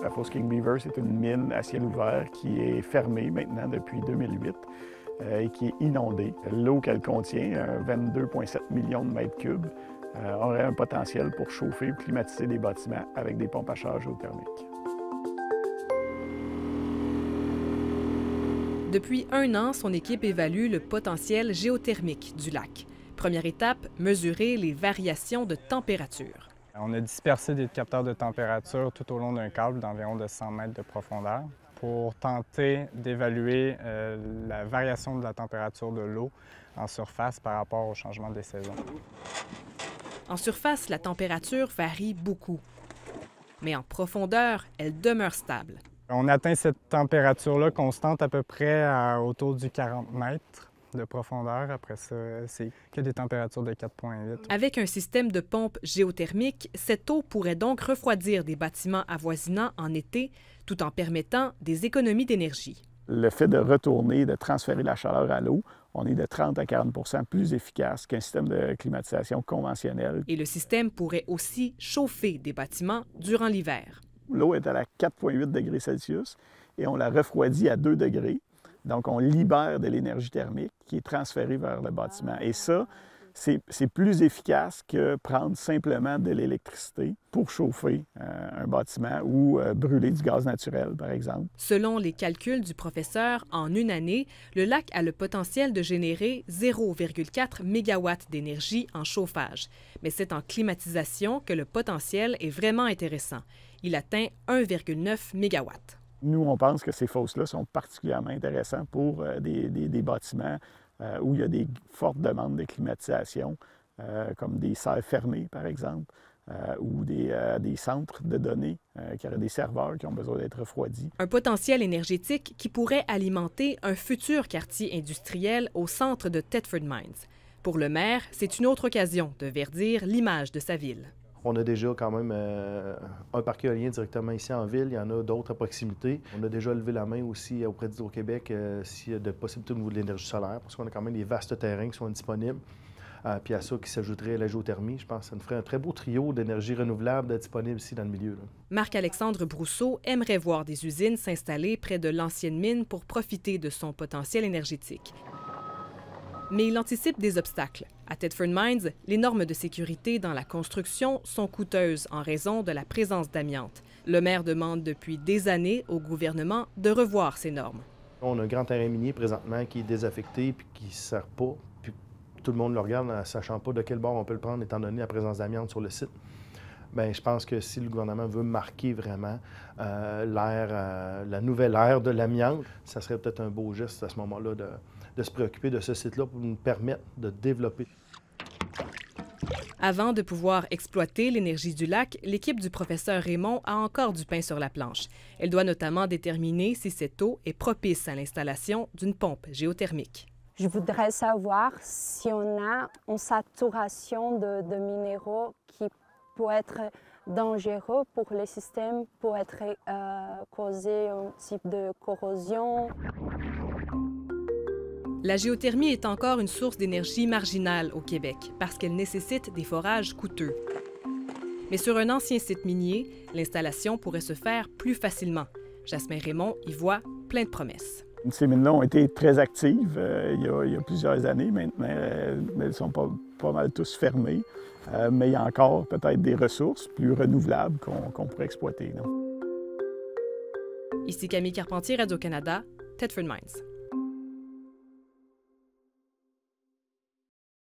La fosse King Beaver, c'est une mine à ciel ouvert qui est fermée maintenant depuis 2008 et qui est inondée. L'eau qu'elle contient, 22,7 millions de mètres cubes, aurait un potentiel pour chauffer ou climatiser des bâtiments avec des pompes à chaleur géothermiques. Depuis 1 an, son équipe évalue le potentiel géothermique du lac. Première étape, mesurer les variations de température. On a dispersé des capteurs de température tout au long d'un câble d'environ de 100 mètres de profondeur pour tenter d'évaluer la variation de la température de l'eau en surface par rapport au changement des saisons. En surface, la température varie beaucoup. Mais en profondeur, elle demeure stable. On atteint cette température-là constante à peu près autour du 40 mètres de profondeur. Après ça, c'est que des températures de 4,8. Avec un système de pompe géothermique, cette eau pourrait donc refroidir des bâtiments avoisinants en été, tout en permettant des économies d'énergie. Le fait de retourner, de transférer la chaleur à l'eau, on est de 30 à 40 % plus efficace qu'un système de climatisation conventionnel. Et le système pourrait aussi chauffer des bâtiments durant l'hiver. L'eau est à la 4,8 degrés Celsius et on la refroidit à 2 degrés. Donc, on libère de l'énergie thermique qui est transférée vers le bâtiment. Et ça, c'est plus efficace que prendre simplement de l'électricité pour chauffer un bâtiment ou brûler du gaz naturel, par exemple. Selon les calculs du professeur, en 1 année, le lac a le potentiel de générer 0,4 MW d'énergie en chauffage. Mais c'est en climatisation que le potentiel est vraiment intéressant. Il atteint 1,9 MW. Nous, on pense que ces fosses-là sont particulièrement intéressantes pour des bâtiments où il y a des fortes demandes de climatisation, comme des serres fermées, par exemple, ou des centres de données qui auraient des serveurs qui ont besoin d'être refroidis. Un potentiel énergétique qui pourrait alimenter un futur quartier industriel au centre de Thetford Mines. Pour le maire, c'est une autre occasion de verdir l'image de sa ville. On a déjà quand même un parc éolien directement ici en ville. Il y en a d'autres à proximité. On a déjà levé la main aussi auprès d'Hydro-Québec s'il y a de possibilités au niveau de l'énergie solaire, parce qu'on a quand même des vastes terrains qui sont disponibles. Puis à ça qui s'ajouterait la géothermie, je pense que ça nous ferait un très beau trio d'énergie renouvelable disponible ici dans le milieu. Marc-Alexandre Brousseau aimerait voir des usines s'installer près de l'ancienne mine pour profiter de son potentiel énergétique. Mais il anticipe des obstacles. À Thetford Mines, les normes de sécurité dans la construction sont coûteuses en raison de la présence d'amiante. Le maire demande depuis des années au gouvernement de revoir ces normes. On a un grand terrain minier présentement qui est désaffecté puis qui ne sert pas. Puis tout le monde le regarde en ne sachant pas de quel bord on peut le prendre étant donné la présence d'amiante sur le site. Bien, je pense que si le gouvernement veut marquer vraiment la nouvelle ère de l'amiante, ça serait peut-être un beau geste à ce moment-là de se préoccuper de ce site-là pour nous permettre de développer. Avant de pouvoir exploiter l'énergie du lac, l'équipe du professeur Raymond a encore du pain sur la planche. Elle doit notamment déterminer si cette eau est propice à l'installation d'une pompe géothermique. Je voudrais savoir si on a une saturation de minéraux qui peut être dangereux pour les systèmes, pour causer un type de corrosion. La géothermie est encore une source d'énergie marginale au Québec parce qu'elle nécessite des forages coûteux. Mais sur un ancien site minier, l'installation pourrait se faire plus facilement. Jasmin Raymond y voit plein de promesses. Ces mines-là ont été très actives il y a plusieurs années. Maintenant, elles sont pas mal tous fermées. Mais il y a encore peut-être des ressources plus renouvelables qu'on pourrait exploiter. Ici Camille Carpentier, Radio-Canada, Thetford Mines.